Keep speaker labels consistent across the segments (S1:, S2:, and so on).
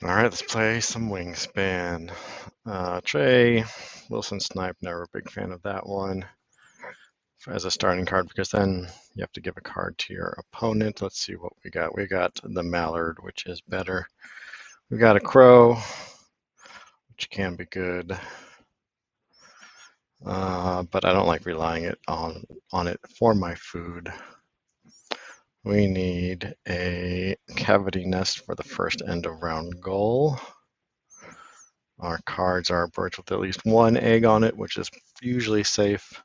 S1: All right, let's play some Wingspan. Trey, Wilson Snipe, never a big fan of that one as a starting card because then you have to give a card to your opponent. Let's see what we got. We got the Mallard, which is better. We got a Crow, which can be good. But I don't like relying on it for my food. We need a cavity nest for the first end of round goal. Our cards are birds with at least one egg on it, which is usually safe.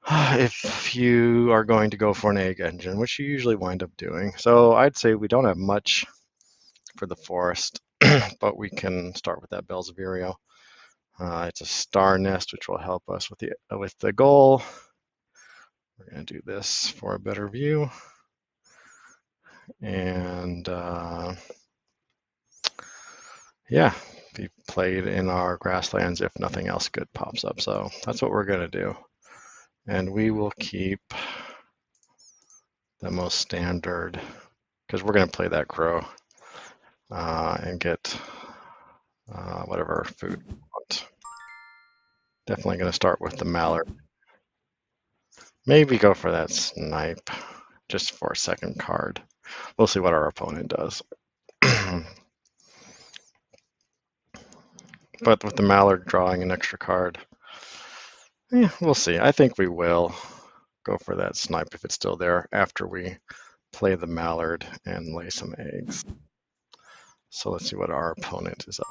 S1: If you are going to go for an egg engine, which you usually wind up doing. So I'd say we don't have much for the forest, but we can start with that Belzevirio. It's a star nest, which will help us with the goal. We're going to do this for a better view. And yeah, be played in our grasslands if nothing else good pops up. So that's what we're going to do. And we will keep the most standard, because we're going to play that Crow and get whatever food we want. Definitely going to start with the Mallard. Maybe go for that Snipe just for a second card. We'll see what our opponent does. But with the Mallard drawing an extra card, we'll see. I think we will go for that Snipe if it's still there after we play the Mallard and lay some eggs. So let's see what our opponent is up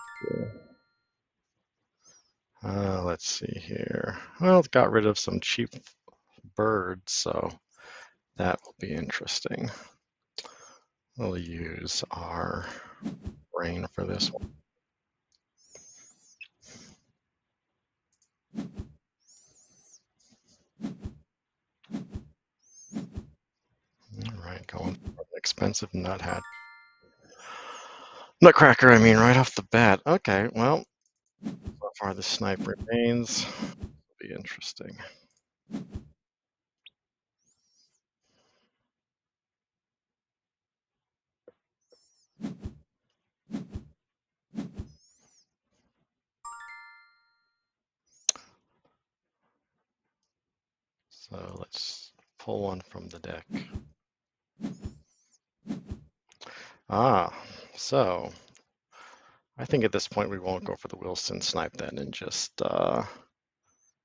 S1: to. Let's see here. Well, it got rid of some cheap birds, so that will be interesting. We'll use our brain for this one. All right, going for an expensive nutcracker, I mean, right off the bat. Okay, well, so far the Snipe remains. It'll be interesting. So let's pull one from the deck. So I think at this point we won't go for the Wilson Snipe then and just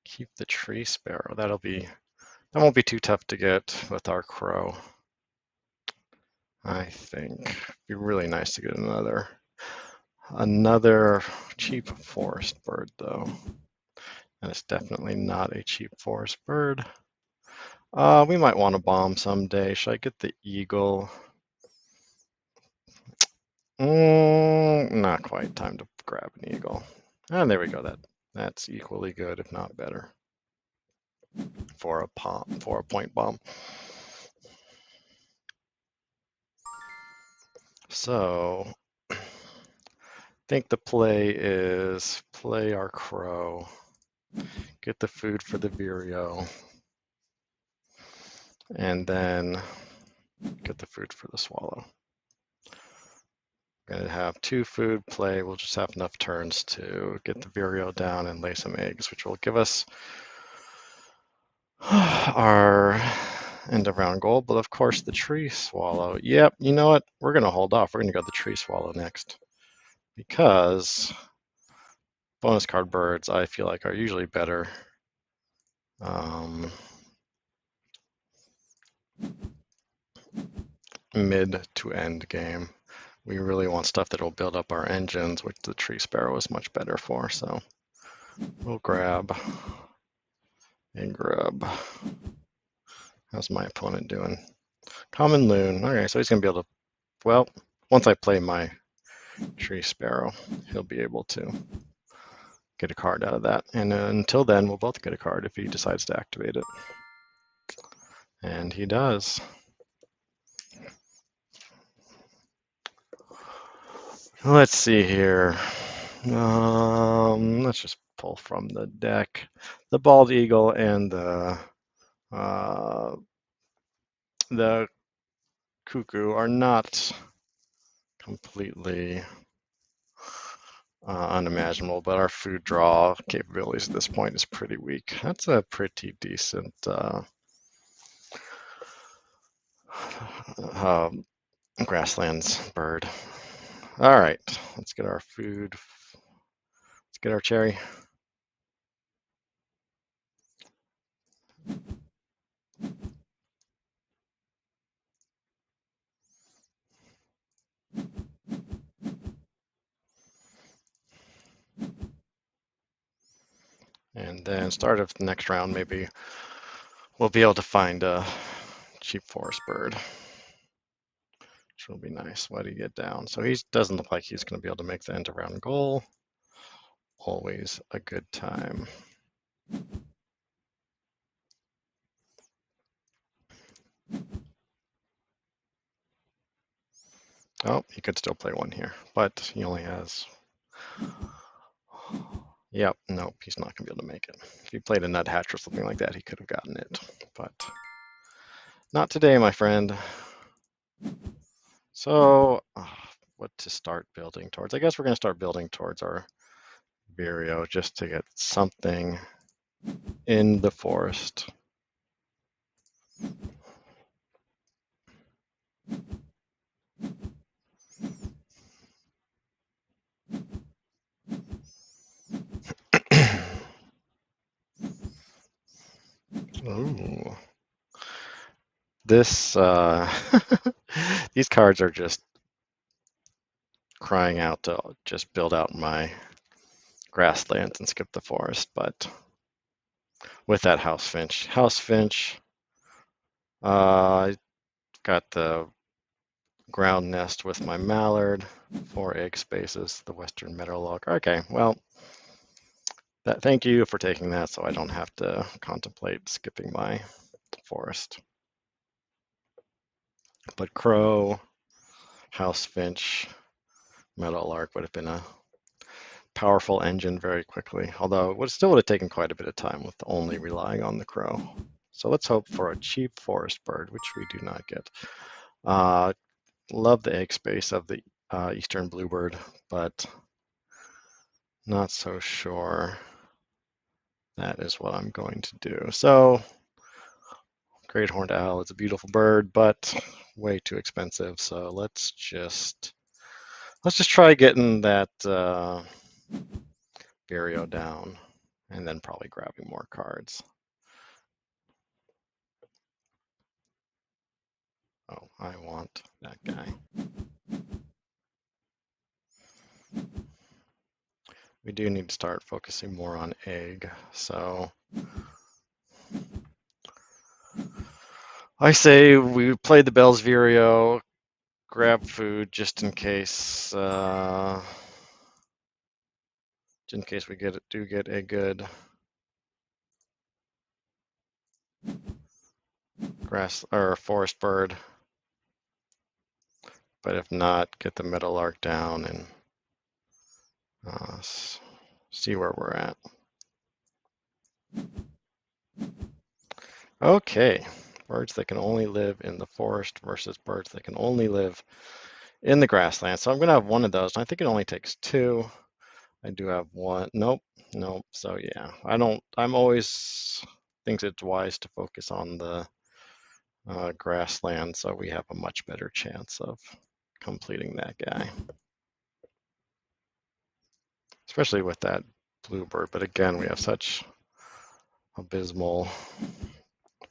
S1: keep the Tree Sparrow. That won't be too tough to get with our Crow. I think it'd be really nice to get another cheap forest bird though. And it's definitely not a cheap forest bird. We might want to bomb someday. Should I get the eagle? Not quite. Time to grab an eagle. And there we go. That's equally good, if not better, for a point bomb. So I think the play is play our Crow, get the food for the Vireo, and then get the food for the Swallow. We're going to have 2 food play. We'll just have enough turns to get the Vireo down and lay some eggs, which will give us our end of round goal. But of course, the Tree Swallow. Yep, you know what? We're going to hold off. We're going to go the Tree Swallow next because bonus card birds, I feel like, are usually better. Mid to end game. We really want stuff that will build up our engines, which the Tree Sparrow is much better for. So we'll grab and grub. How's my opponent doing? Common Loon. Okay, so he's going to be able to, well, once I play my Tree Sparrow, he'll be able to get a card out of that. And until then, we'll both get a card if he decides to activate it. And he does. Let's see here. Let's just pull from the deck. The Bald Eagle and the Cuckoo are not completely unimaginable, but our food draw capabilities at this point is pretty weak. That's a pretty decent grasslands bird. All right, let's get our food. Let's get our cherry. And then start of the next round, maybe we'll be able to find a cheap forest bird, which will be nice. What do you get down? So he doesn't look like he's going to be able to make the end of round goal. Always a good time. Oh, he could still play one here, but he only has. Yep, nope, he's not going to be able to make it. If he played a nuthatch or something like that, he could have gotten it, but not today, my friend. So, what to start building towards? I guess we're going to start building towards our Vireo just to get something in the forest. Ooh. This, these cards are just crying out to just build out my grasslands and skip the forest, but with that house finch. I got the ground nest with my mallard, 4 egg spaces, the western meadowlark. Okay, well, thank you for taking that so I don't have to contemplate skipping my forest. But crow, house finch, meadowlark would have been a powerful engine very quickly, although it still would have taken quite a bit of time with only relying on the crow. So let's hope for a cheap forest bird, which we do not get. Love the egg space of the eastern bluebird, but not so sure that is what I'm going to do. So great horned owl is a beautiful bird, but way too expensive. So let's just try getting that Vireo down and then probably grabbing more cards. Oh, I want that guy. We do need to start focusing more on egg. So I say we play the Bell's Vireo, grab food just in case we do get a good grass or forest bird. But if not, get the meadowlark down and see where we're at. Okay, birds that can only live in the forest versus birds that can only live in the grassland. So I'm going to have one of those. I think it only takes 2. I do have 1. Nope. So yeah, I'm always thinks it's wise to focus on the grassland so we have a much better chance of completing that guy. Especially with that bluebird. But again, we have such abysmal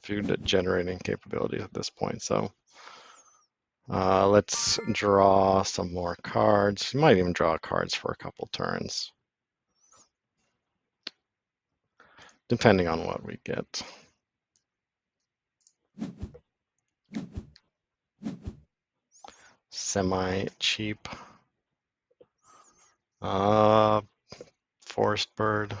S1: food generating capabilities at this point. So let's draw some more cards. You might even draw cards for a couple turns, depending on what we get. Semi-cheap forest bird.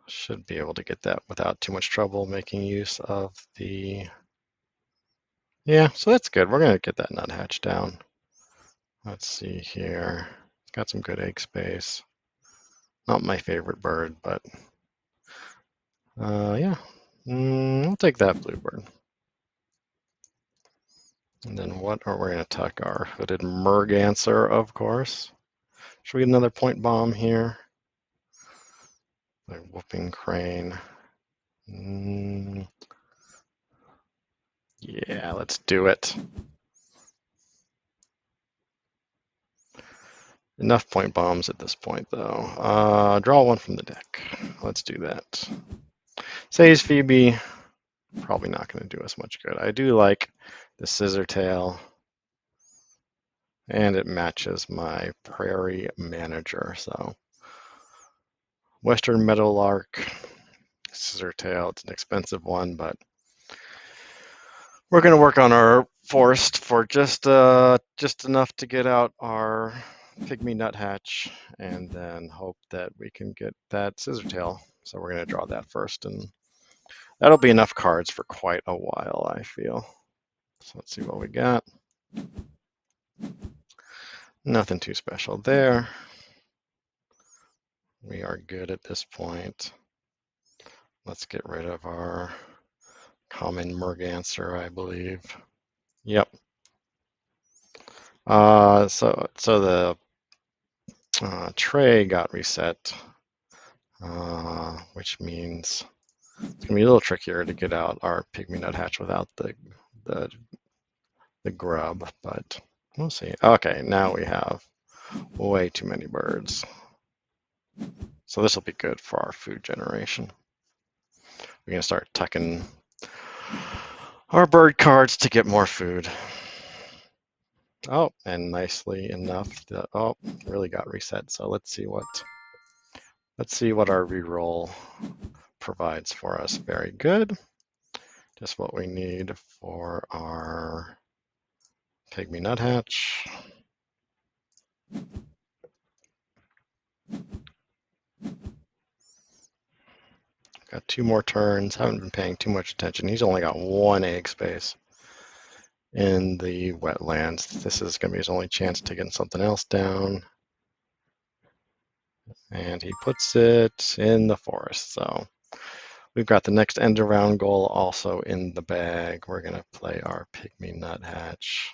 S1: Should be able to get that without too much trouble making use of the... Yeah, so that's good. We're going to get that nuthatch down. Let's see here. Got some good egg space. Not my favorite bird, but yeah. I'll take that bluebird. And then what are we going to attack? Our hooded Merganser, of course. Should we get another point bomb here? Like whooping crane. Yeah, let's do it. Enough point bombs at this point, though. Draw one from the deck. Let's do that. Say's Phoebe, probably not going to do us much good. I do like the Scissor Tail, and it matches my Prairie Manager. So Western Meadowlark, Scissor Tail. It's an expensive one, but we're going to work on our forest for just enough to get out our Pygmy Nuthatch, and then hope that we can get that Scissor Tail. So we're going to draw that first, and that'll be enough cards for quite a while, I feel. So let's see what we got. Nothing too special there. We are good at this point. Let's get rid of our common Merganser, I believe. Yep. So the tray got reset, which means it's gonna be a little trickier to get out our Pygmy Nuthatch without the grub, but we'll see. Okay, now we have way too many birds. So this will be good for our food generation. We're gonna start tucking our bird cards to get more food. Oh, and nicely enough, really got reset. So let's see what our reroll provides for us. Very good. Just what we need for our Pygmy Nuthatch. Got 2 more turns. Haven't been paying too much attention. He's only got 1 egg space in the wetlands. This is going to be his only chance to get something else down. And he puts it in the forest. So we've got the next end around goal also in the bag. We're going to play our Pygmy Nuthatch.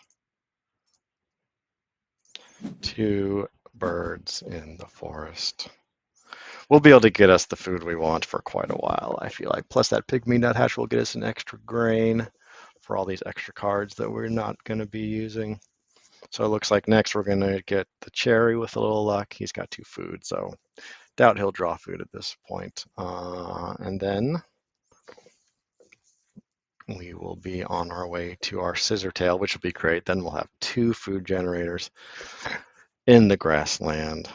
S1: 2 birds in the forest. We'll be able to get us the food we want for quite a while, I feel like. Plus that Pygmy Nuthatch will get us an extra grain for all these extra cards that we're not going to be using. So it looks like next we're going to get the cherry with a little luck. He's got 2 food, so doubt he'll draw food at this point. And then we will be on our way to our Scissor Tail, which will be great. Then we'll have 2 food generators in the grassland.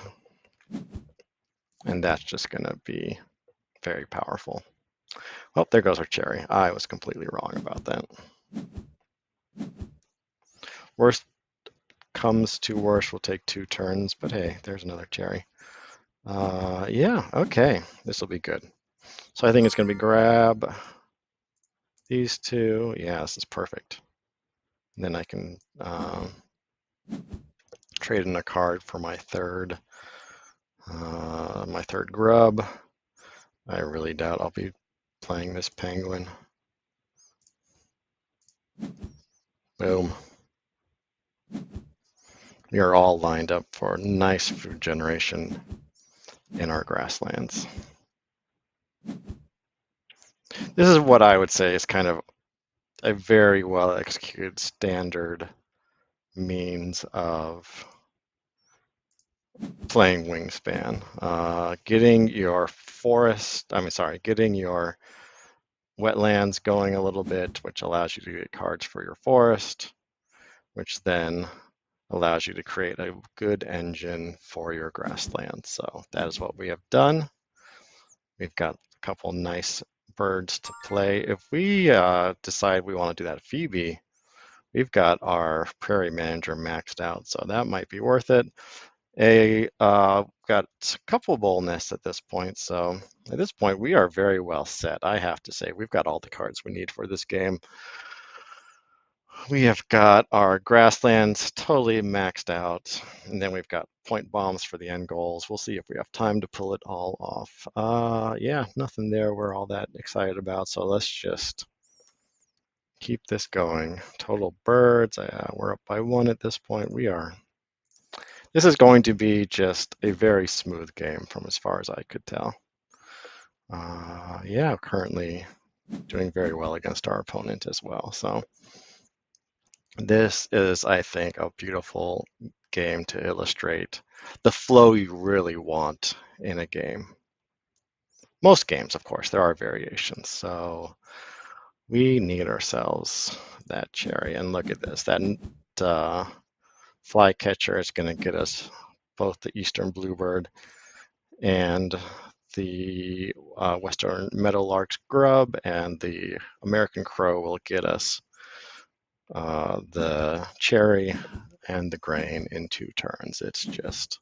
S1: And that's just going to be very powerful. Oh, there goes our cherry. I was completely wrong about that. Worst comes to worst, we'll take 2 turns, but hey, there's another cherry. Yeah, okay, this will be good. So I think it's going to be grab these 2. Yeah, this is perfect. And then I can trade in a card for my third grub. I really doubt I'll be playing this penguin. Boom. We are all lined up for nice food generation in our grasslands. This is what I would say is kind of a very well executed standard means of playing Wingspan. Getting your getting your wetlands going a little bit, which allows you to get cards for your forest, which then allows you to create a good engine for your grasslands. So that is what we have done. We've got a couple nice birds to play. If we decide we want to do that Phoebe, we've got our Prairie Manager maxed out, so that might be worth it. Got a couple bowl nests at this point, so at this point we are very well set. I have to say we've got all the cards we need for this game. We have got our grasslands totally maxed out, and then we've got point bombs for the end goals. We'll see if we have time to pull it all off. Yeah, nothing there we're all that excited about, so let's just keep this going. Total birds, we're up by 1 at this point. This is going to be just a very smooth game from as far as I could tell. Yeah, currently doing very well against our opponent as well. So this is, I think, a beautiful game to illustrate the flow you really want in a game. Most games, of course, there are variations. So we need ourselves that cherry. And look at this. That flycatcher is going to get us both the eastern bluebird and the western meadowlark's grub, and the American crow will get us the cherry and the grain in 2 turns. It's just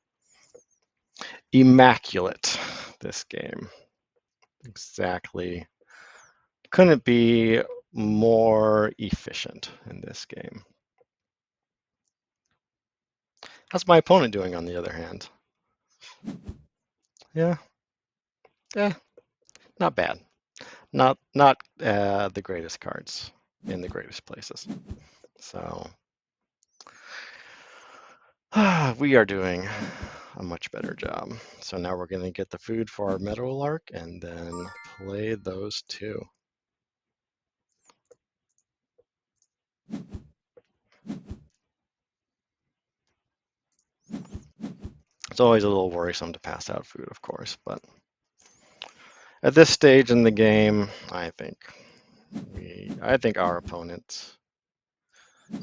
S1: immaculate, this game. Exactly. Couldn't be more efficient in this game. How's my opponent doing, on the other hand? Yeah, yeah, not bad. Not the greatest cards in the greatest places. So we are doing a much better job. So now we're going to get the food for our meadowlark and then play those 2. It's always a little worrisome to pass out food, of course, but at this stage in the game, I think our opponent's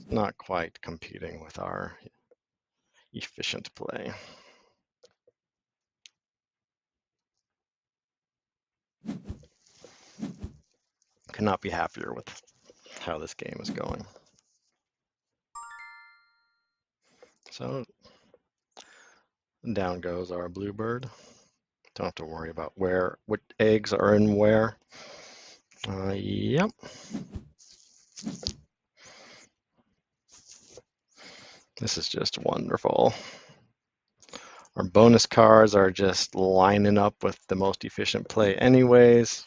S1: not quite competing with our efficient play. Cannot be happier with how this game is going. So down goes our bluebird. Don't have to worry about what eggs are in where. Yep. This is just wonderful. Our bonus cards are just lining up with the most efficient play anyways.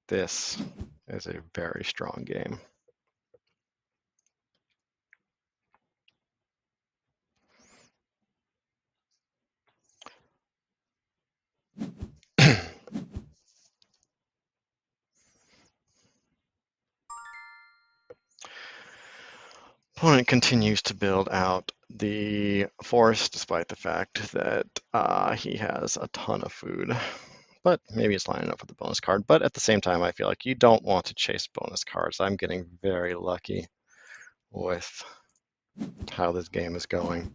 S1: This is a very strong game. Opponent continues to build out the forest despite the fact that he has a ton of food. But maybe it's lining up with the bonus card. But at the same time, I feel like you don't want to chase bonus cards. I'm getting very lucky with how this game is going.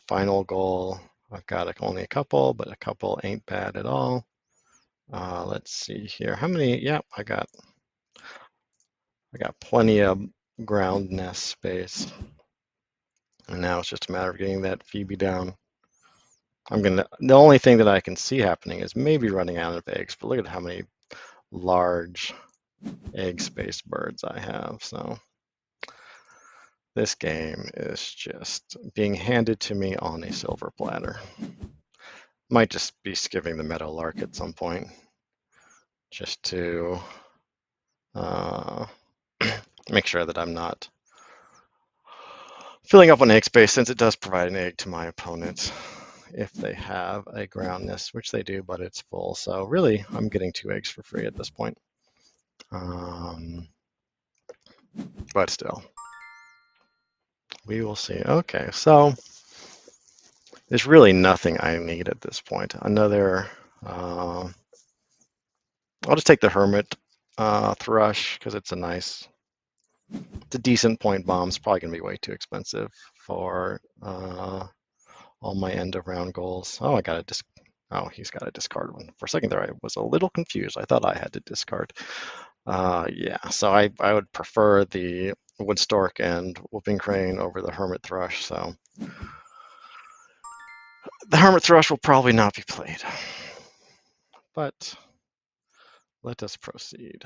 S1: Final goal, I've got only a couple, but a couple ain't bad at all. Let's see here. How many? Yeah, I got plenty of ground nest space. And now it's just a matter of getting that Phoebe down. The only thing that I can see happening is maybe running out of eggs, but look at how many large egg space birds I have. So this game is just being handed to me on a silver platter. Might just be skipping the meadowlark at some point, just to make sure that I'm not filling up on egg space, since it does provide an egg to my opponent if they have a ground nest, which they do, but it's full. So really, I'm getting 2 eggs for free at this point. But still, we will see. Okay, so there's really nothing I need at this point. Another, I'll just take the hermit thrush because it's a decent point bomb. It's probably going to be way too expensive for all my end of round goals. Oh, he's got a discard one. For a second there, I was a little confused. I thought I had to discard. Yeah, so I would prefer the wood stork and whooping crane over the hermit thrush. So the hermit thrush will probably not be played, but let us proceed.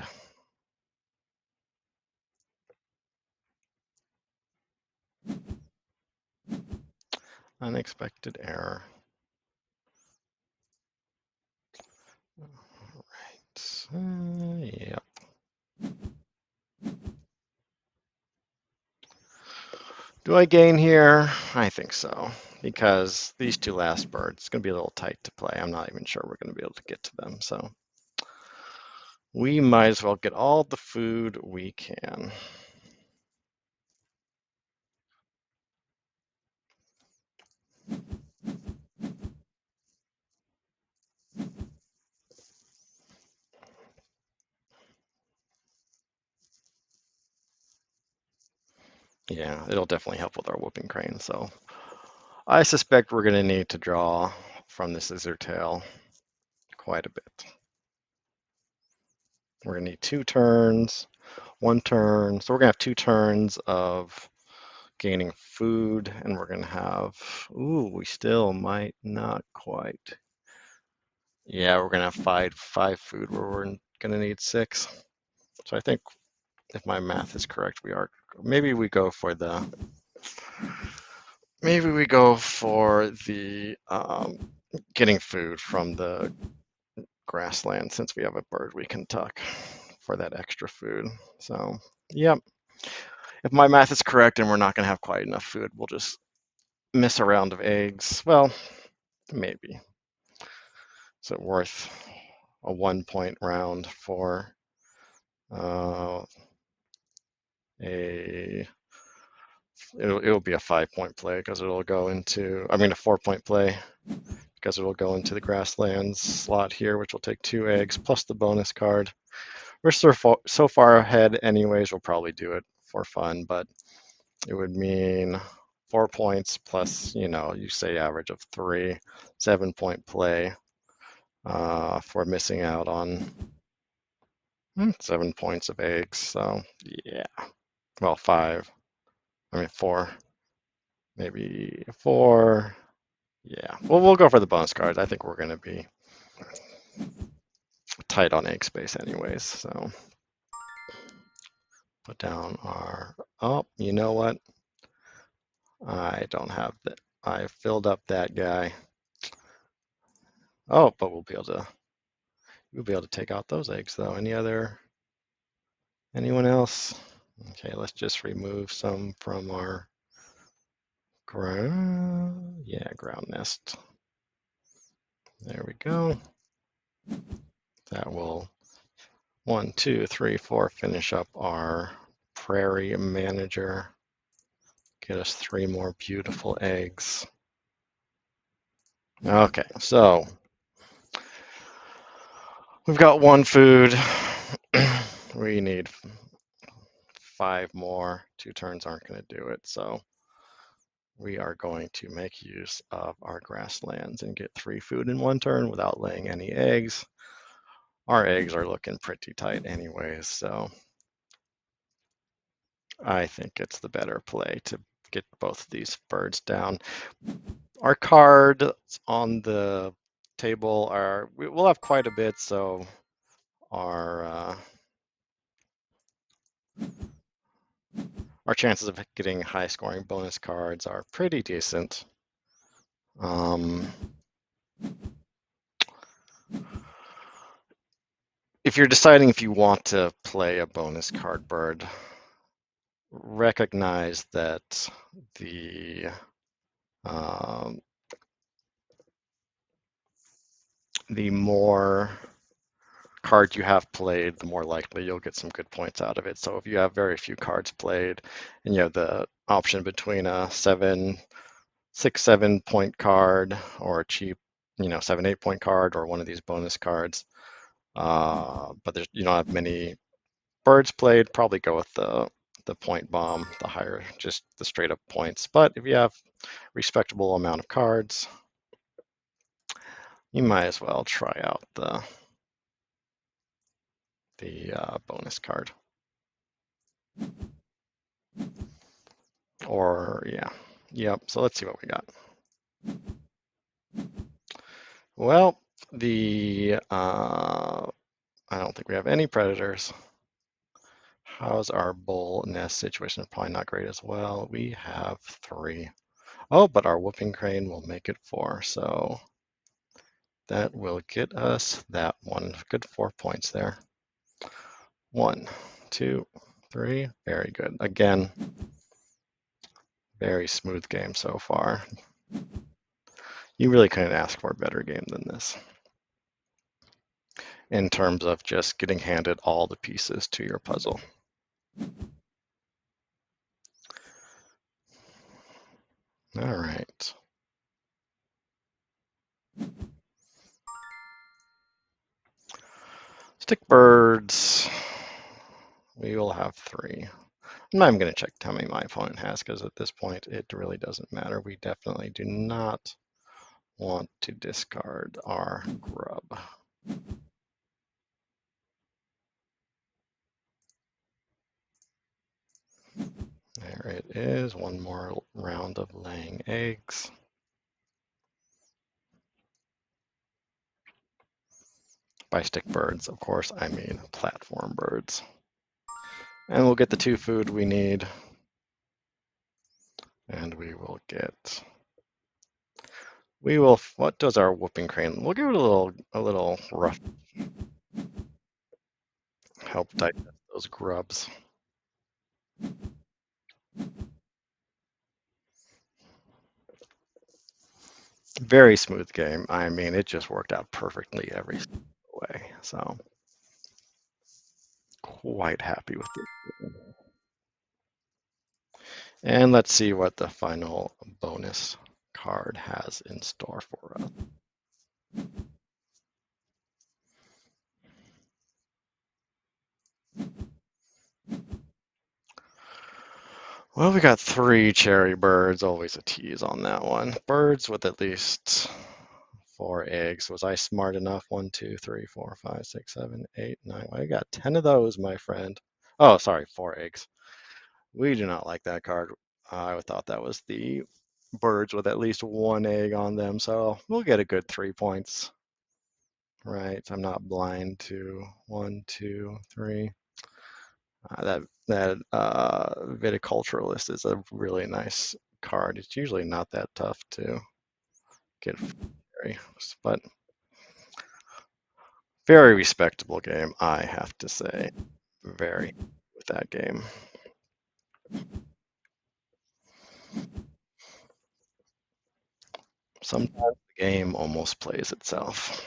S1: Unexpected error. Yep. Do I gain here? I think so, because these two last birds, it's going to be a little tight to play. I'm not even sure we're going to be able to get to them, so we might as well get all the food we can. Yeah, it'll definitely help with our whooping crane, so I suspect we're going to need to draw from the scissor tail quite a bit. We're going to need 2 turns, 1 turn. So we're going to have 2 turns of gaining food, and we're going to have, ooh, we still might not quite. Yeah, we're going to have five food where we're going to need 6. So I think if my math is correct, we are, maybe we go for the getting food from the grassland, since we have a bird we can tuck for that extra food. So, yep. If my math is correct and we're not going to have quite enough food, we'll just miss a round of eggs. Well, maybe. Is it worth a 1-point round for uh, a? It'll be a 5-point play because it'll go into. I mean, a 4-point play because it'll go into the grasslands slot here, which will take 2 eggs plus the bonus card. We're so far ahead anyways, we'll probably do it for fun, but it would mean 4 points plus, you say average of 3, 7-point play for missing out on 7 points of eggs. So yeah, well, 5, I mean 4, maybe 4. Yeah, well, we'll go for the bonus cards. I think we're going to be tight on egg space anyways, so put down our, oh, you know what? I don't have that. I filled up that guy. Oh, but we'll be able to take out those eggs though. Anyone else? Okay, let's just remove some from our ground nest. There we go. That will 1, 2, 3, 4 finish up our prairie manager. Get us 3 more beautiful eggs. Okay, so we've got 1 food. We need 5 more. 2 turns aren't going to do it, so we are going to make use of our grasslands and get 3 food in 1 turn without laying any eggs. Our eggs are looking pretty tight anyways, so I think it's the better play to get both of these birds down. Our cards on the table we'll have quite a bit, so our chances of getting high scoring bonus cards are pretty decent. If you're deciding if you want to play a bonus card bird, recognize that the more cards you have played, the more likely you'll get some good points out of it. So if you have very few cards played and you have the option between a 7 point card or a cheap 7, 8 point card or one of these bonus cards, but you don't have many birds played, probably go with the point bomb, the higher, just the straight up points. But if you have respectable amount of cards, you might as well try out the bonus card. Or yeah, yep. So let's see what we got. Well, I don't think we have any predators. How's our bull nest situation? Probably not great as well. We have 3. Oh, but our whooping crane will make it 4. So That will get us that one. Good 4 points there. 1, 2, 3. Very good. Again, very smooth game so far. You really couldn't ask for a better game than this in terms of just getting handed all the pieces to your puzzle. All right. Stick birds. We will have 3. I'm not even going to check how many my opponent has because at this point it really doesn't matter. We definitely do not want to discard our grub. There it is. One more round of laying eggs. By stick birds, of course, I mean platform birds. And we'll get the 2 food we need. And we will get, what does our whooping crane? We'll give it a little rough. Help digest those grubs. Very smooth game. I mean, it just worked out perfectly every way. So quite happy with it. And let's see what the final bonus card has in store for us. Well, we got 3 cherry birds. Always a tease on that one. Birds with at least 4 eggs. Was I smart enough? 1, 2, 3, 4, 5, 6, 7, 8, 9. I got 10 of those, my friend. Oh, sorry, 4 eggs. We do not like that card. I thought that was the birds with at least 1 egg on them. So we'll get a good 3 points. Right. I'm not blind to 1, 2, 3. That viticulturalist is a really nice card. It's usually not that tough to get, but very respectable game, I have to say. Very with that game. Sometimes the game almost plays itself.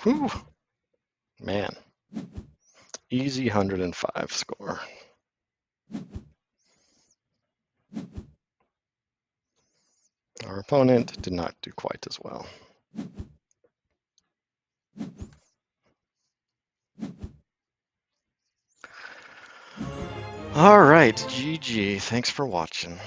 S1: Whew, man. Easy 105 score. Our opponent did not do quite as well. All right, GG. Thanks for watching.